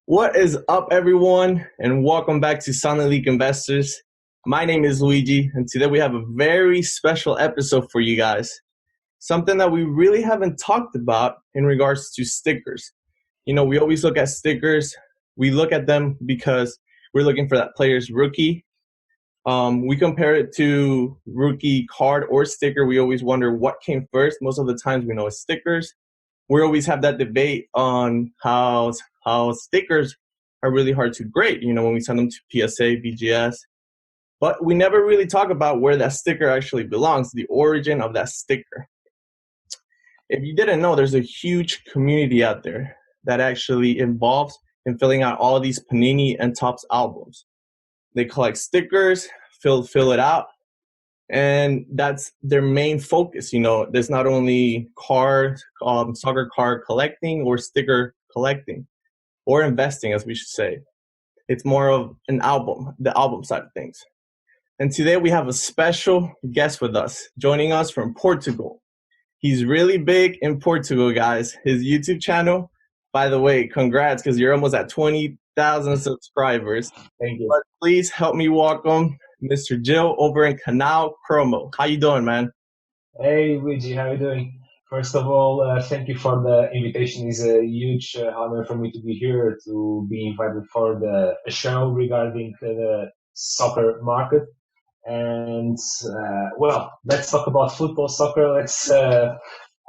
What is up, everyone, and welcome back to Silent League Investors. My name is Luigi, and today we have a very special episode for you guys. Something that we really haven't talked about in regards to stickers. We always look at stickers. We look at them because we're looking for that player's rookie. We compare it to rookie card or sticker. We always wonder what came first. Most of the times we know it's stickers. We always have that debate on how stickers are really hard to grade, when we send them to PSA, BGS. But we never really talk about where that sticker actually belongs, the origin of that sticker. If you didn't know, there's a huge community out there that actually involves in filling out all these Panini and Topps albums. They collect stickers, fill it out, and that's their main focus. There's not only soccer card collecting or sticker collecting or investing, as we should say. It's more of the album side of things. And today we have a special guest with us, joining us from Portugal. He's really big in Portugal, guys. His YouTube channel, by the way, congrats, because you're almost at 20,000 subscribers. Thank you. But please help me welcome Mr. Jill over in CanalCromo. How you doing, man? Hey, Luigi, how are you doing? First of all, thank you for the invitation. It's a huge honor for me to be here, to be invited for a show regarding the soccer market. And, well, let's talk about football, soccer.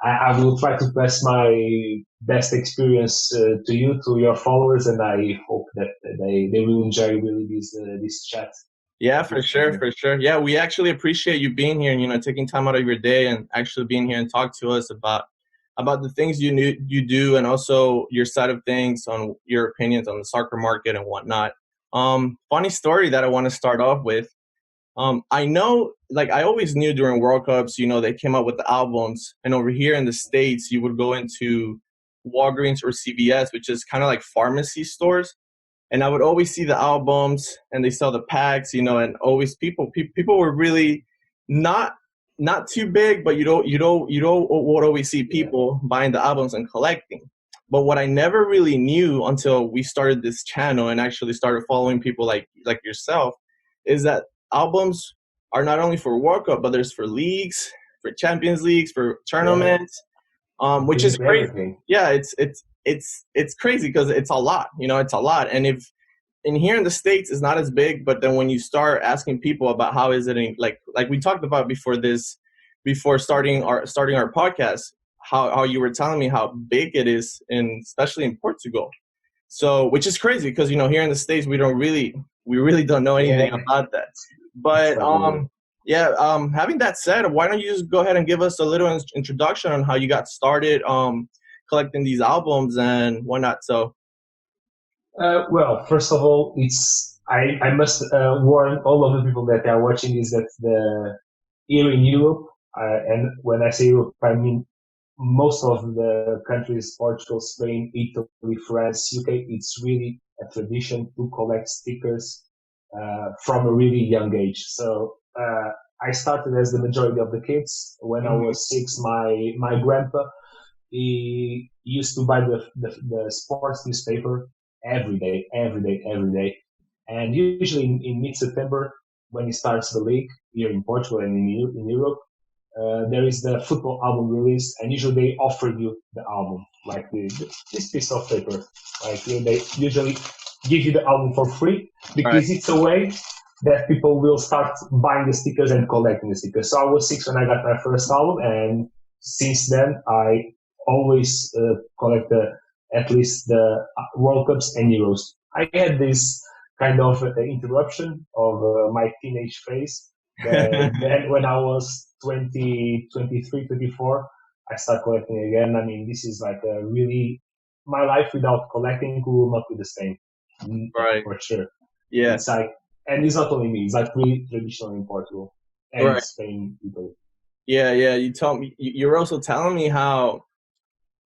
I will try to pass my best experience to you, to your followers, and I hope that they will enjoy really this chat. Yeah, for sure. Yeah, we actually appreciate you being here and taking time out of your day and actually being here and talk to us about the things you do, and also your side of things, on your opinions on the soccer market and whatnot. Funny story that I want to start off with. I know, I always knew during World Cups, they came out with the albums, and over here in the States, you would go into Walgreens or CVS, which is kind of like pharmacy stores. And I would always see the albums, and they sell the packs, and always people were really not too big, but you would always see people buying the albums and collecting. But what I never really knew until we started this channel and actually started following people like yourself is that albums are not only for World Cup, but there's for leagues, for Champions Leagues, for tournaments, which is crazy. Everything. Yeah, it's crazy because it's a lot, it's a lot. And if in here in the States it's not as big, but then when you start asking people about how is it like we talked about before starting our podcast, how you were telling me how big it is, especially in Portugal. So, which is crazy because here in the States we really don't know anything about that. But having that said, why don't you just go ahead and give us a little introduction on how you got started collecting these albums and whatnot. So, well, first of all, I must warn all of the people that are watching is that here in Europe, and when I say Europe, I mean most of the countries, Portugal, Spain, Italy, France, UK, it's really a tradition to collect stickers from a really young age. So I started as the majority of the kids. When I was 6, my grandpa, he used to buy the sports newspaper every day. And usually in mid-September, when he starts the league here in Portugal and in Europe, there is the football album release, and usually they offer you the album, like this piece of paper. Like they usually give you the album for free because It's a way that people will start buying the stickers and collecting the stickers. So I was 6 when I got my first album, and since then I always collect at least the World Cups and Euros. I had this kind of interruption of my teenage phase. Then when I was 20, 23, 24, I started collecting again. I mean, this is like my life without collecting will not be the same. Right. For sure. Yeah. It's like, and it's not only me, it's like really traditional in Portugal and Spain, Italy. Yeah. You told me, you were also telling me how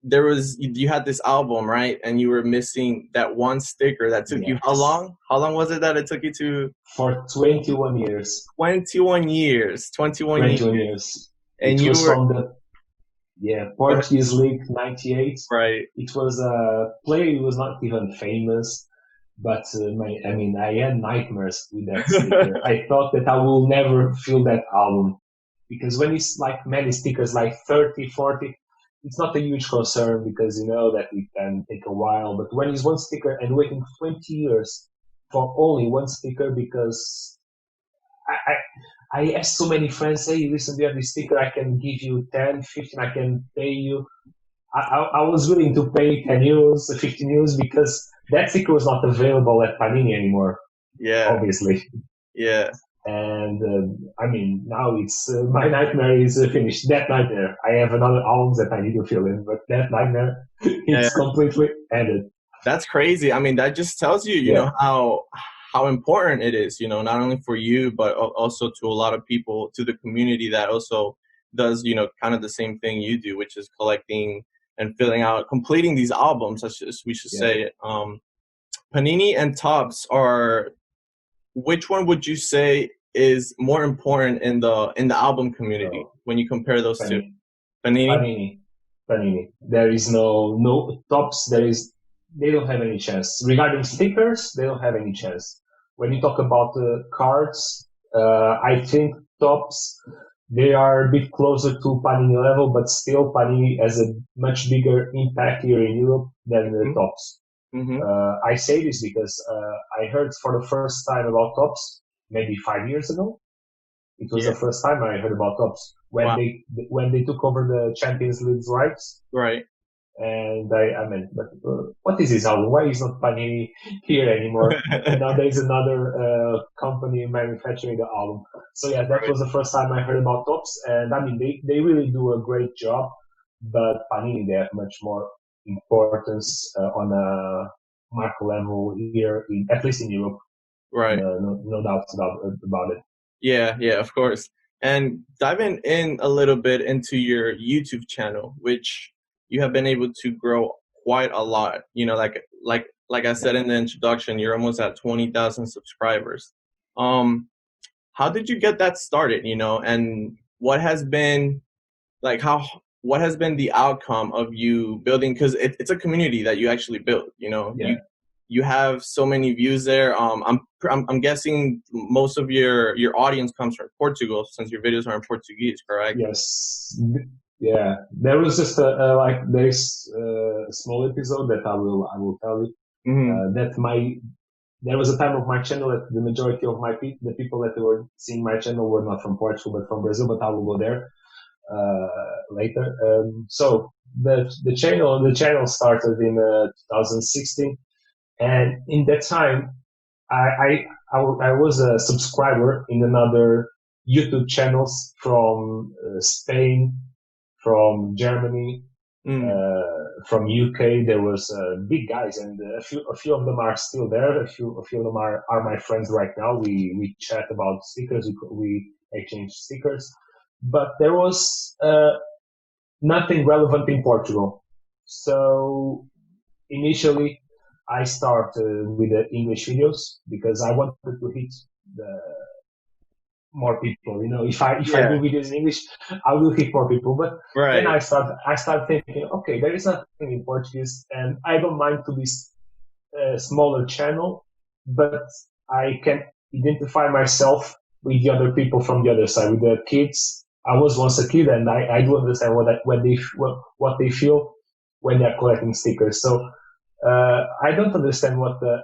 you had this album, right? And you were missing that one sticker that took you how long? How long was it that it took you to? For 21 years. 21 years. 21 years. And you were from Yeah, Portuguese League '98. Right. It was a play. It was not even famous, but I mean, I had nightmares with that sticker. I thought that I will never fill that album because when it's like many stickers, like 30, 40, it's not a huge concern because you know that it can take a while. But when it's one sticker and waiting 20 years for only one sticker, because I asked so many friends, hey, listen, we have this sticker, I can give you 10, 15, I can pay you. I was willing to pay 10 euros, 15 euros because that sticker was not available at Panini anymore, Yeah. obviously. Yeah. And I mean, now it's my nightmare is finished. That nightmare, I have another album that I need to fill in, but that nightmare, Yeah. it's completely ended. That's crazy. I mean, that just tells you, you Yeah, know, how important it is, you know, not only for you, but also to a lot of people, to the community that also does, you know, kind of the same thing you do, which is collecting and filling out, completing these albums, as we should yeah. say. Panini and Topps are, which one would you say is more important in the album community So, when you compare those two? Panini. Panini? Panini, Panini. There is no tops. They don't have any chance. Regarding stickers, they don't have any chance. When you talk about cards, I think tops they are a bit closer to Panini level, but still Panini has a much bigger impact here in Europe than the tops. Mm-hmm. I say this because I heard for the first time about tops maybe 5 years ago. It was Yeah. the first time I heard about Tops Wow. when they took over the Champions League's rights. Right. And I mean, but what is this album? Why is not Panini here anymore? And now there's another company manufacturing the album. So yeah, that Right. was the first time I heard about Tops. And I mean, they really do a great job, but Panini they have much more importance on a market level here, at least in Europe. Right. No doubts about it. Yeah, yeah, of course. And diving in a little bit into your YouTube channel, which you have been able to grow quite a lot. You know, like I said in the introduction, you're almost at 20,000 subscribers. Um, how did you get that started, you know, and what has been like how what has been the outcome of you building, because it's a community that you actually built, you know, Yeah. you have so many views there. I'm guessing most of your audience comes from Portugal since your videos are in Portuguese, correct? Yes. Yeah. There was just like there's a small episode that I will tell you Hmm. that my there was a time of my channel that the majority of the people that were seeing my channel were not from Portugal but from Brazil, but I will go there later. So the channel started in 2016, and in that time I, I was a subscriber in another YouTube channels from Spain, from Germany, Mm. from UK. There was big guys, and a few of them are still there. A few of them are my friends right now. We chat about stickers. We exchange stickers, but there was nothing relevant in Portugal. So initially, I started with the English videos because I wanted to hit the more people. You know, if I do Yeah. videos in English, I will hit more people. But then Right. I start thinking, okay, there is nothing in Portuguese, and I don't mind to be a smaller channel, but I can identify myself with the other people from the other side, with the kids. I was once a kid, and I do understand what they feel when they're collecting stickers. So I don't understand what the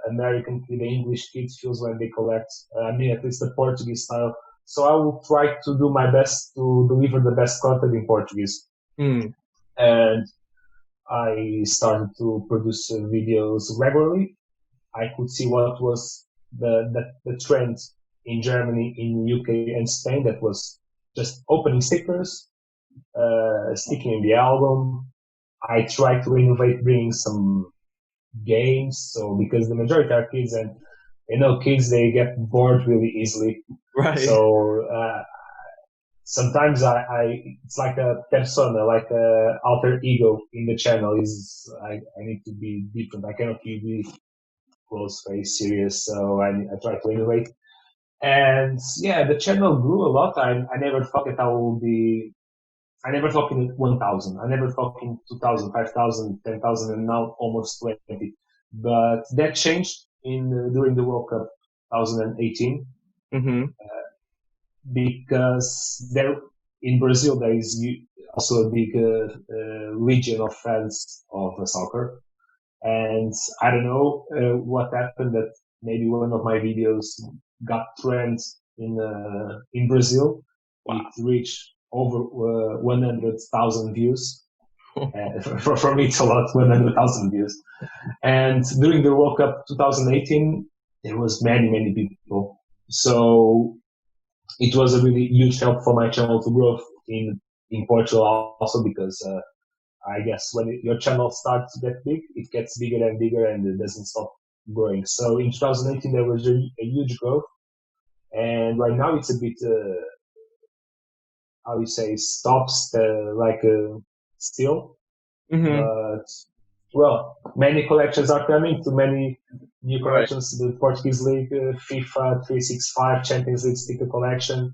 English kids feels when they collect. I mean, at least the Portuguese style. So I will try to do my best to deliver the best content in Portuguese. Mm. And I started to produce videos regularly. I could see what was the trend in Germany, in UK, and Spain. That was just opening stickers, sticking in the album. I tried to innovate, bringing some games. So because the majority are kids, and kids they get bored really easily. Right. So sometimes I it's like a persona, like a alter ego in the channel. I need to be different. I cannot be close face serious. So I try to innovate. And yeah, the channel grew a lot. I never thought that I never thought in 1,000. I never thought in 2,000, 5,000, 10,000, and now almost 20. But that changed in during the World Cup 2018 Mm-hmm. because there in Brazil there is also a big region of fans of soccer, and I don't know what happened that maybe one of my videos got trend in Brazil. Wow. It reached over 100,000 views. For me, it's a lot, 100,000 views. And during the World Cup 2018, there was many people. So it was a really huge help for my channel to grow in Portugal also because I guess when your channel starts to get big, it gets bigger and bigger and it doesn't stop growing. So in 2018, there was a huge growth. And right now it's a bit, how you say, stops still. Mm-hmm. But, well, many collections are coming to many new collections. Right. The Portuguese League, FIFA 365, Champions League sticker collection,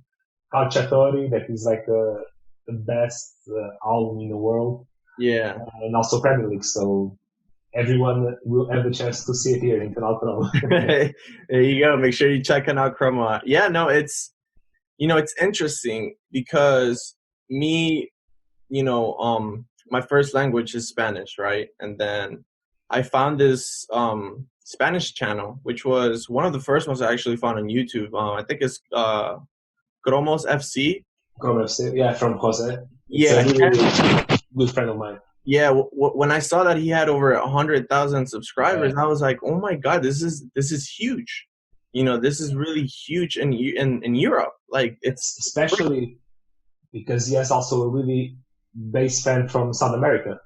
Calciatori, that is like the best album in the world. Yeah. And also Premier League. So everyone will have the chance to see it here in CanalCromo. There you go. Make sure you check CanalCromo out. Yeah, no, it's interesting because me, my first language is Spanish, right? And then I found this Spanish channel, which was one of the first ones I actually found on YouTube. I think it's Cromos FC. Cromos FC, yeah, from Jose. It's a really good friend of mine. Yeah, when I saw that he had over 100,000 subscribers, I was like, "Oh my God, this is huge!" This is really huge in Europe. Like it's especially because he has also a really base fan from South America.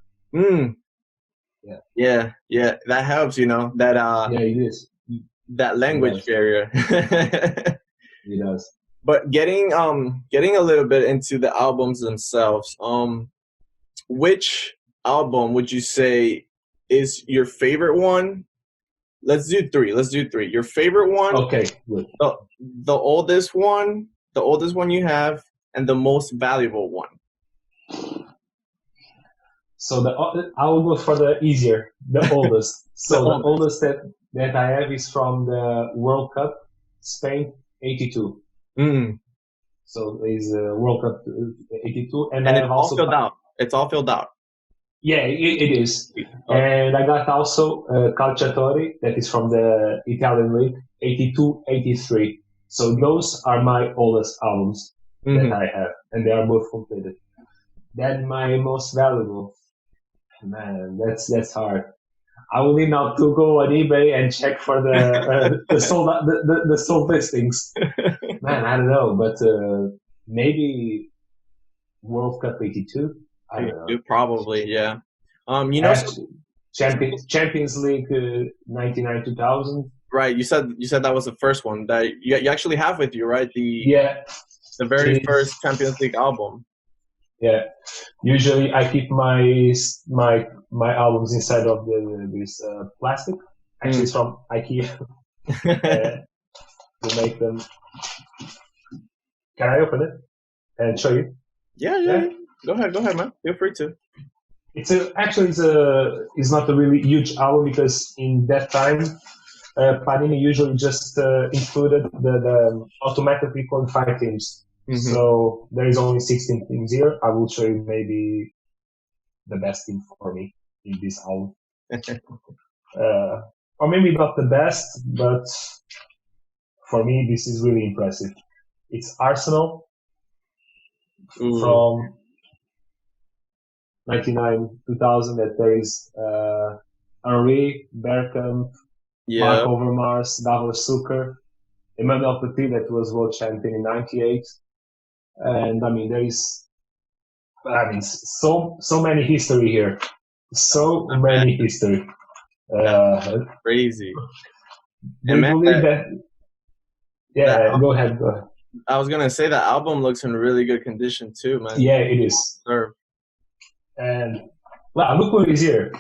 Yeah, that helps. That yeah, it is that language barrier. It does. But getting a little bit into the albums themselves, which album would you say is your favorite one? Let's do three. Your favorite one. Okay, good. The oldest one you have, and the most valuable one. So I will go for the easier, the oldest. So the oldest that I have is from the World Cup, Spain '82. So there's World Cup '82, and I have also filled out. It's all filled out. Yeah, it is. Okay. And I got also Calciatori, that is from the Italian League, '82, '83. So those are my oldest albums that I have, and they are both completed. Then my most valuable, man, that's hard. I will need now to go on eBay and check for the sold listings. Man, I don't know, but maybe World Cup '82. I don't know. Probably, yeah. Champions League 99 2000. Right. You said that was the first one that you actually have with you, right? The very first Champions League album. Yeah. Usually I keep my albums inside of this plastic. Actually, it's from IKEA to make them. Can I open it and show you? Yeah. Go ahead, man. Feel free to. It's not a really huge album because in that time, Panini usually just included the automatically qualified teams. So there is only 16 teams here. I will show you maybe the best team for me in this album. Or maybe not the best, but for me, this is really impressive. It's Arsenal from 99 2000. That there is Henry, Bergkamp, Mark Overmars, Davor Suker, Emmanuel Petit, that was world champion in '98. And I mean, there is, so many history here. So many history. Crazy. Do you believe that? Yeah, go ahead. I was gonna say the album looks in really good condition too, man. Yeah, it is. Sure. And well, look who is here.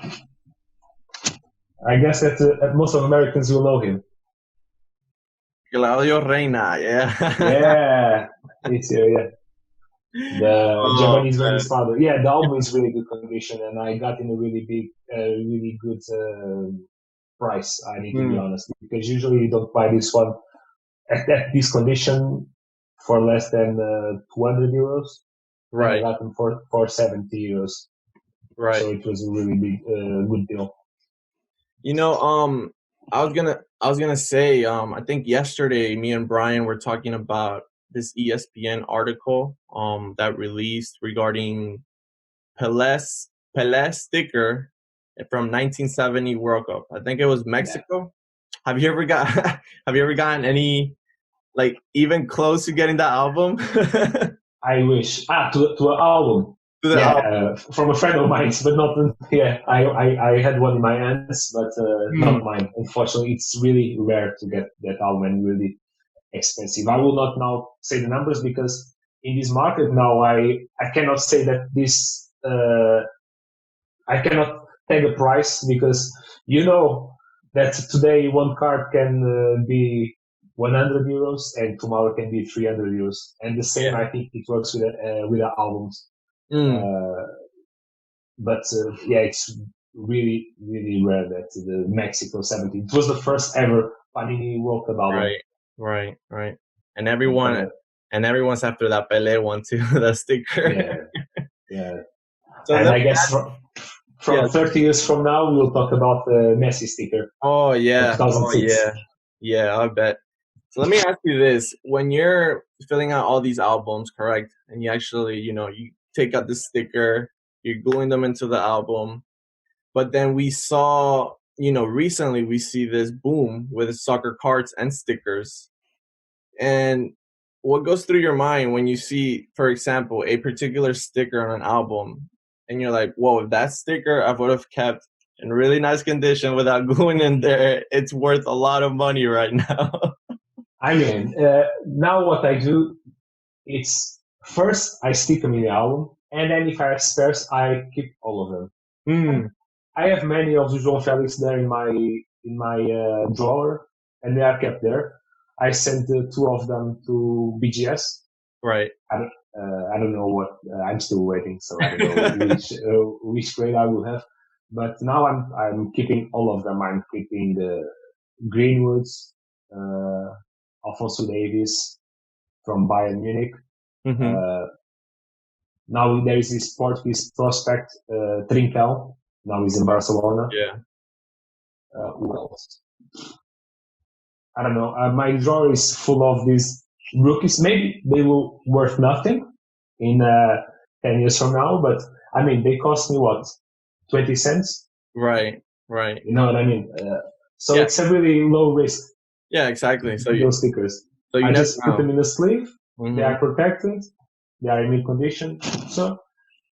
I guess that most of Americans will know him. Claudio Reina, yeah. Yeah, it's here, yeah. The Oh Japanese man. grandfather. Yeah, the album is really good condition, and I got in a really big, really good price. I need to be Hmm. honest, because usually you don't buy this one this condition for less than 200 euros, and I Right. got them for 70 euros. Right. So it was a really big, good deal. You know, I was gonna say, I think yesterday me and Brian were talking about this ESPN article that released regarding Pelé sticker from 1970 World Cup. I think it was Yeah, Mexico. Have you ever got have you ever gotten any like even close to getting that album? To I wish. To an album. the Yeah, album. from a friend of mine, but not. Yeah, I had one in my hands, but Hmm. not mine. Unfortunately, it's really rare to get that album and really expensive. I will not now say the numbers because in this market now, I cannot say that this. I cannot tag a price because you know that today one card can be 100 euros and tomorrow can be 300 euros. And the same, Yeah. I think it works with the albums. Mm. Uh, but yeah, it's really, really rare that the Mexico 17. It was the first ever Panini World Cup album. Right. Right. Right. And And everyone's after that Pelé one too, the sticker. yeah, yeah. So And let I me guess ask, yeah. from 30 years from now, we'll talk about the Messi sticker Oh from yeah. Oh 2006. yeah. Yeah, I bet. So let me ask you this. When you're filling out all these albums, correct? And you actually, you take out the sticker, you're gluing them into the album. But then we saw, recently we see this boom with soccer cards and stickers. And what goes through your mind when you see, for example, a particular sticker on an album, and you're like, "Whoa, if that sticker I would have kept in really nice condition without gluing in there, it's worth a lot of money right now." I mean, now what I do, it's first I stick them in the album, and then if I have spares, I keep all of them. Hmm. And I have many of the João Felix there in my drawer, and they are kept there. I sent two of them to BGS. Right. I don't know what I'm still waiting, so I don't know which grade I will have. But now I'm keeping all of them. I'm keeping the Greenwoods, uh, Alfonso Davis from Bayern Munich. Hmm. Uh, now there is this Portuguese prospect, Trincão. Now he's in Barcelona. Yeah. Who else? I don't know. My drawer is full of these rookies. Maybe they will worth nothing in 10 years from now, but I mean, they cost me what? 20 cents? Right. Right. You know what I mean? So Yeah. it's a really low risk, Yeah. Exactly. So those stickers. you I never just put know. them in the sleeve. They Hmm. are protected. They are in mid condition. So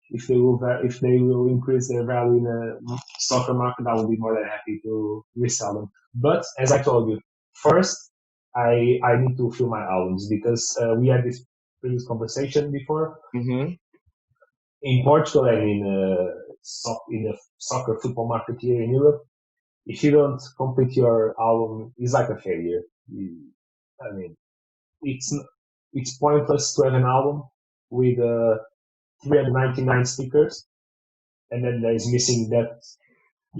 if they will increase their value in the soccer market, I will be more than happy to resell them. But as I told you, first I need to fill my albums because we had this previous conversation before Hmm. in Portugal and in the soccer football market here in Europe. If you don't complete your album, it's like a failure. I mean, it's it's pointless to have an album with 399 stickers and then there is missing that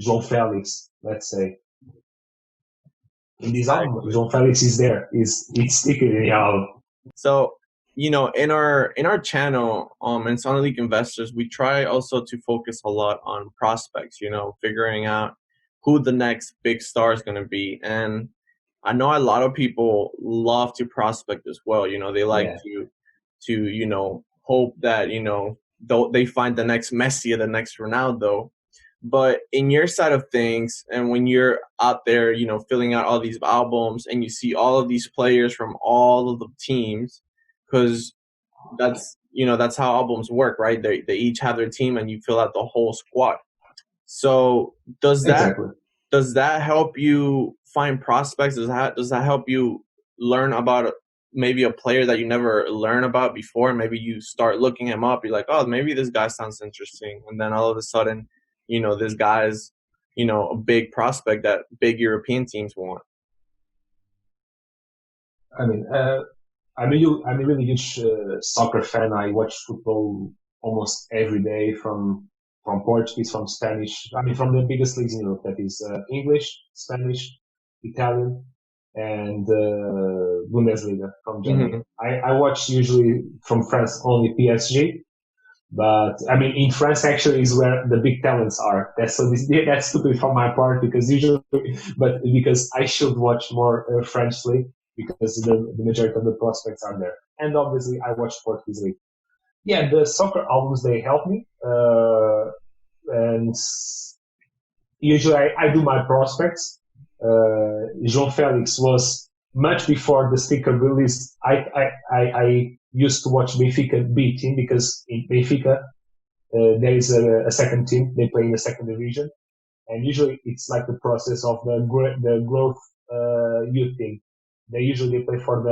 João Felix, let's say. In this album, Exactly. João Felix is there. It's sticking in the album. So, in our channel, in Sonic League Investors, we try also to focus a lot on prospects, figuring out who the next big star is going to be. And I know a lot of people love to prospect as well. They like Yeah, to hope that, they find the next Messi or the next Ronaldo. But in your side of things, and when you're out there, filling out all these albums, and you see all of these players from all of the teams, because that's how albums work, right? They each have their team, and you fill out the whole squad. So does that exactly. does that help you find prospects? Does that help you learn about maybe a player that you never learned about before? Maybe you start looking him up. You're like, oh, maybe this guy sounds interesting, and then all of a sudden, this guy's a big prospect that big European teams want. I mean, I'm a really huge soccer fan. I watch football almost every day from Portuguese, from Spanish. I mean, from the biggest leagues in Europe. That is English, Spanish, Italian, and Bundesliga from Germany. Hmm. I watch usually from France only PSG. But I mean, in France actually is where the big talents are. That's stupid from my part because usually, but because I should watch more French league because the majority of the prospects are there. And obviously, I watch Portuguese league. Yeah, the soccer albums they help me, and usually I do my prospects. João Felix was much before the sticker release. I used to watch Benfica B team because in Benfica there is a second team. They play in the second division, and usually it's like the process of the growth youth team. They play for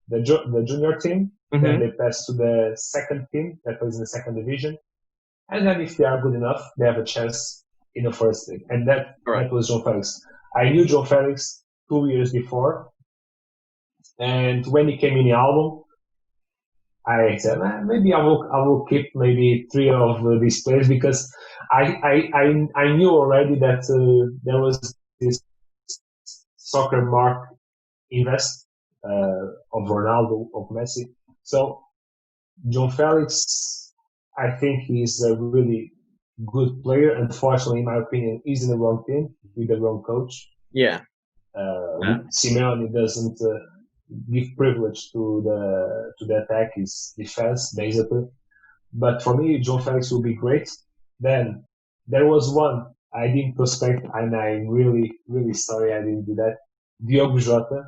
the junior team, then Hmm. they pass to the second team that plays in the second division, and then if they are good enough, they have a chance in the first league. And Right. that was João Felix. I knew João Felix 2 years before, and when he came in the album, I said maybe I will keep maybe three of these players because I knew already that there was this soccer mark invest of Ronaldo of Messi. So João Felix, I think he's a really good player. Unfortunately, in my opinion, he's in the wrong team with the wrong coach. Yeah. Yeah. Simeone doesn't give privilege to the attack, his defense basically. But for me, João Felix will be great. Then there was one I didn't prospect, and I'm really really sorry I didn't do that. Diogo Jota,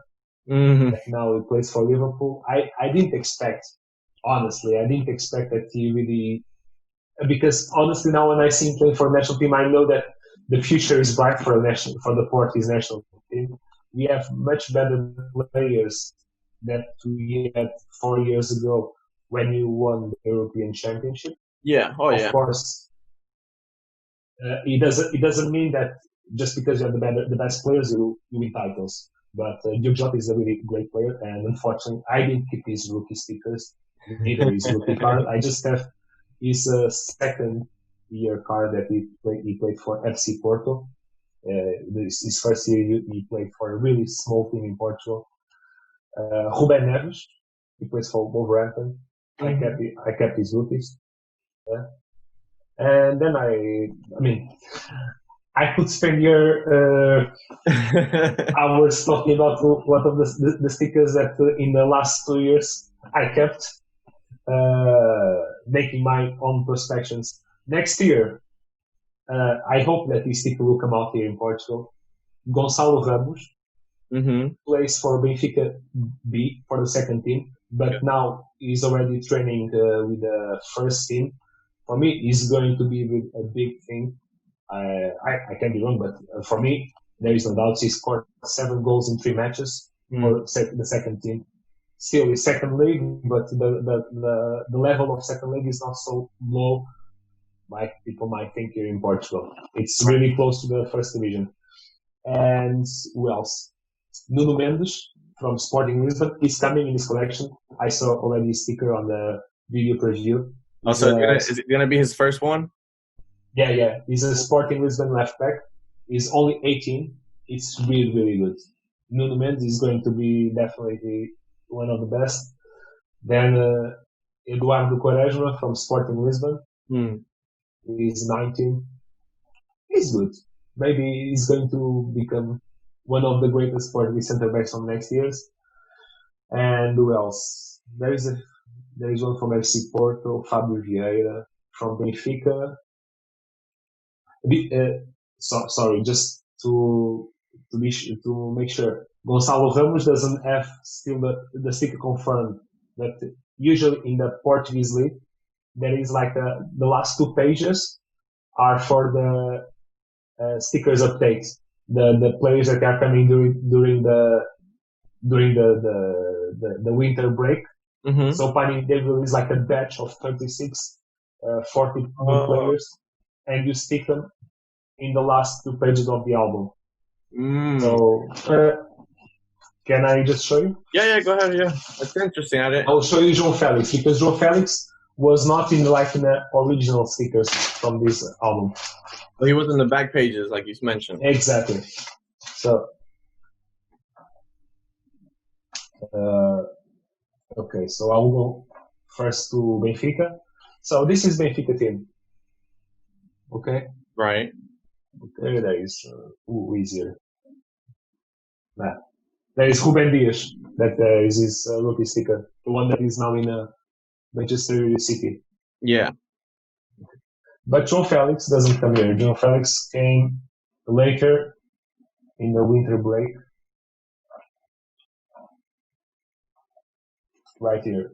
Hmm. that now he plays for Liverpool. I didn't expect, honestly, I didn't expect that he really, because honestly now when I see him playing for the national team, I know that the future is bright for the Portuguese national team. We have much better players that we had 4 years ago when you won the European Championship. Yeah. Oh Of yeah. course, it doesn't mean that just because you have the best players you win titles. But Diogo Jota is a really great player, and unfortunately, I didn't keep his rookie stickers, neither his rookie card. I just have his second year card that he played for FC Porto. His first year he played for a really small team in Portugal. Ruben Neves, he plays for Wolverhampton. Hmm. I kept his rookies. Yeah. And then I mean, I could spend here hours talking about what of the stickers that in the last 2 years I kept, making my own prospections. Next year, I hope that this sticker will come out here in Portugal. Gonçalo Ramos Hmm. plays for Benfica B for the second team, but now he's already training with the first team. For me, he's going to be a big thing. I can be wrong, but for me, there is no doubt he scored 7 goals in 3 matches Mm. for the second team. Still, it's second league, but the level of second league is not so low like people might think here in Portugal. It's really close to the first division. And who else? Nuno Mendes from Sporting Lisbon is coming in this collection. I saw already a sticker on the video preview. He's Also, a is it gonna be his first one? Yeah. He's a Sporting Lisbon left back. He's only 18. It's really, really good. Nuno Mendes is going to be definitely one of the best. Then Eduardo Quaresma from Sporting Lisbon. Mm. He's 19. He's good. Maybe he's going to become one of the greatest Portuguese centre backs from next years. And who else? There is one from FC Porto, Fábio Vieira from Benfica. Sorry, just to make sure, Gonçalo Ramos doesn't have still the sticker confirmed. But usually in the Portuguese league, there is like the last 2 pages are for the stickers updates. The players that are coming during the winter break. Mm-hmm. So Panini they release like a batch of 36, 40 new Oh. players, and you stick them in the last 2 pages of the album. Mm. So Can I just show you? Yeah, go ahead. Yeah, that's interesting. I didn't. I'll show you João Felix because João Felix was not in the original stickers from this album. He was in the back pages, like you mentioned. Exactly. So, okay, so I will go first to Benfica. So this is Benfica team. Okay. Right. Okay, there is easier. Nah. There is Ruben Dias. That is his rookie sticker, the one that is now in Manchester City. Yeah. But João Felix doesn't come here. João Felix came later in the winter break. Right here.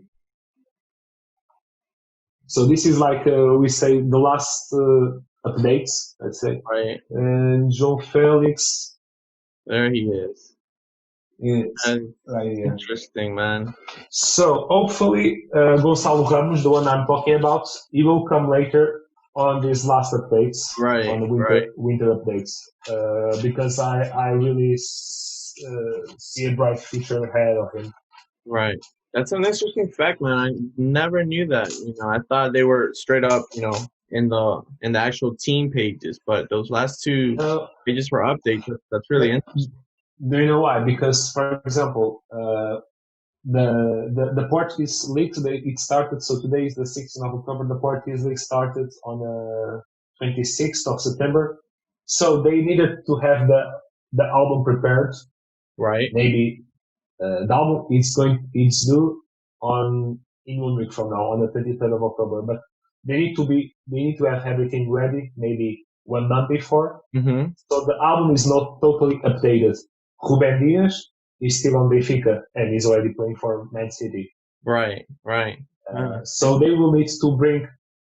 So this is like we say the last updates, let's say. Right. And João Felix. There he is. Right here. Interesting, man. So hopefully Gonçalo Ramos, the one I'm talking about, he will come later on these last updates, right, on the winter updates, because I really see a bright future ahead of him. Right. That's an interesting fact, man. I never knew that. I thought they were straight up, in the actual team pages, but those last two pages for updates, that's really interesting. Do you know why? Because, for example, the Portuguese league it started. So today is the 16th of October. The Portuguese league started on the 26th of September. So they needed to have the album prepared. Right. Maybe the album it's due in 1 week from now, on the 23rd of October. But they need to have everything ready. Maybe 1 month before. Mm-hmm. So the album is not totally updated. Ruben Dias is still on Benfica and is already playing for Man City. Right. So they will need to bring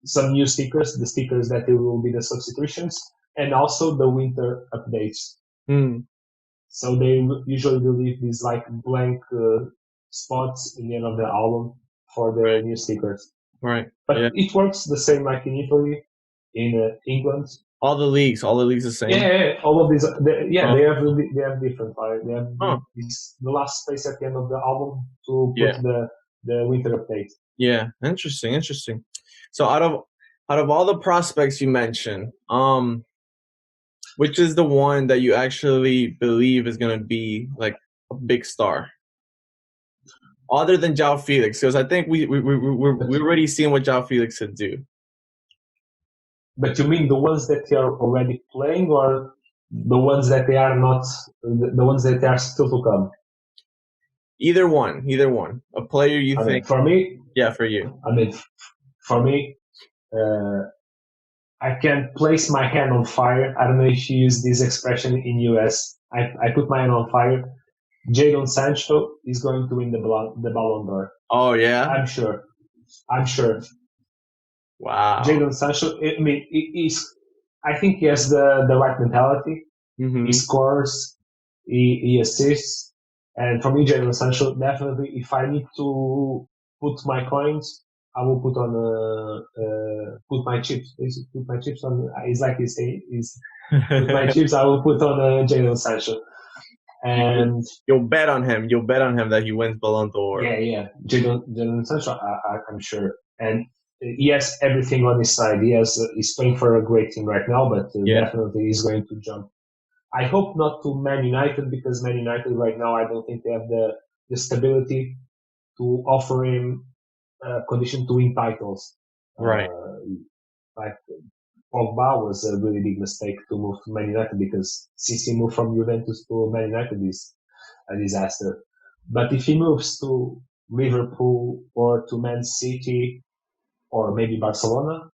some new stickers, the stickers that will be the substitutions, and also the winter updates. Mm. So they usually leave these like blank spots in the end of the album for the new stickers. Right. But it works the same like in Italy, in England. All the leagues the same. Yeah, all of these. They have different. They have the last space at the end of the album to put the winter update. Yeah, interesting. So out of all the prospects you mentioned, which is the one that you actually believe is going to be like a big star, other than João Felix? Because I think we're already seeing what João Felix could do. But you mean the ones that they are already playing, or the ones that they are not, the ones that they are still to come? Either one. A player you think? For me? Yeah, for you. I mean, for me, I can place my hand on fire. I don't know if you use this expression in US. I put my hand on fire. Jadon Sancho is going to win the Ballon d'Or. Oh, yeah? I'm sure. Wow. Jadon Sancho, I think he has the right mentality. Mm-hmm. He scores, he assists. And for me, Jadon Sancho, definitely, if I need to put my coins, I will put put my chips. Put my chips on. It's like he's saying, put my chips. I will put on Jadon Sancho. And you'll bet on him. You'll bet on him that he wins Ballon d'Or. Yeah. Jadon Sancho, I'm sure. And he has everything on his side. He's playing for a great team right now, but definitely he's going to jump. I hope not to Man United, because Man United right now, I don't think they have the stability to offer him condition to win titles. Right. Like Pogba was a really big mistake to move to Man United, because since he moved from Juventus to Man United is a disaster. But if he moves to Liverpool or to Man City or maybe Barcelona,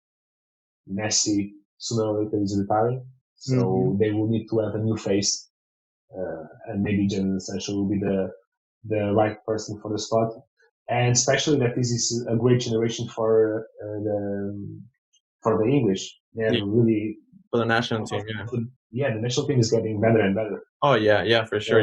Messi sooner or later is retiring. So they will need to have a new face. And maybe Jadon Sancho will be the right person for the spot. And especially that this is a great generation for the English. They have really for the national team. The national team is getting better and better. Oh yeah, for sure.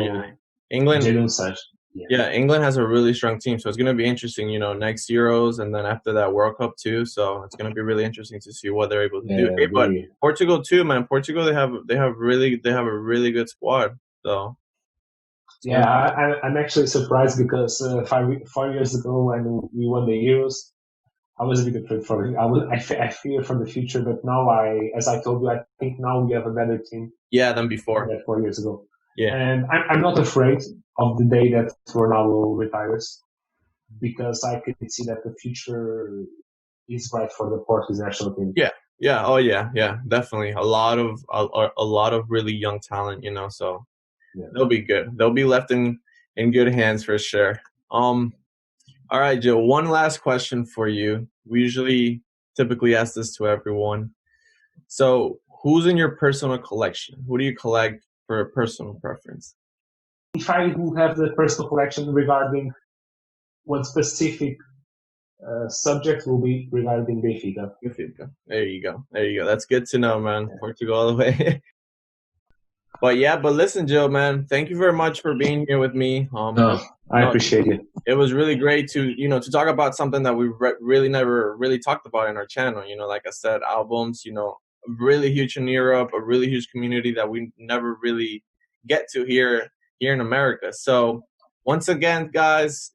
England. Jadon Sancho. Yeah, England has a really strong team, so it's going to be interesting. Next Euros and then after that World Cup too. So it's going to be really interesting to see what they're able to do. Okay, but Portugal too, man. Portugal they have a really good squad. So Yeah, I'm actually surprised because 5 years ago when we won the Euros, I was a bit afraid for it. I fear for the future, but now as I told you, I think now we have a better team Yeah, than than before. that 4 years ago. Yeah. And I'm not afraid of the day that Ronaldo retires because I can see that the future is bright for the Portuguese national team. Yeah. Yeah. Oh yeah. Yeah. Definitely. A lot of really young talent. You know, so Yeah. they'll be good. They'll be left in good hands for sure. All right, Joe. One last question for you. We usually typically ask this to everyone. So, who's in your personal collection? Who do you collect for a personal preference? If I would have the personal collection regarding one specific subject, will be regarding Benfica. Benfica. There you go. There you go. That's good to know, man. Yeah. Portugal all the way. But listen, Joe, man. Thank you very much for being here with me. I appreciate it. It was really great to talk about something that we really never really talked about in our channel. Like I said, albums. Really huge in Europe, a really huge community that we never really get to here in America. So once again, guys,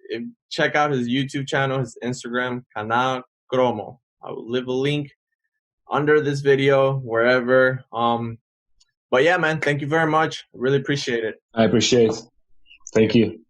check out his YouTube channel, his Instagram, CanalCromo. I will leave a link under this video, wherever. But yeah, man, thank you very much. Really appreciate it. I appreciate it. Thank you.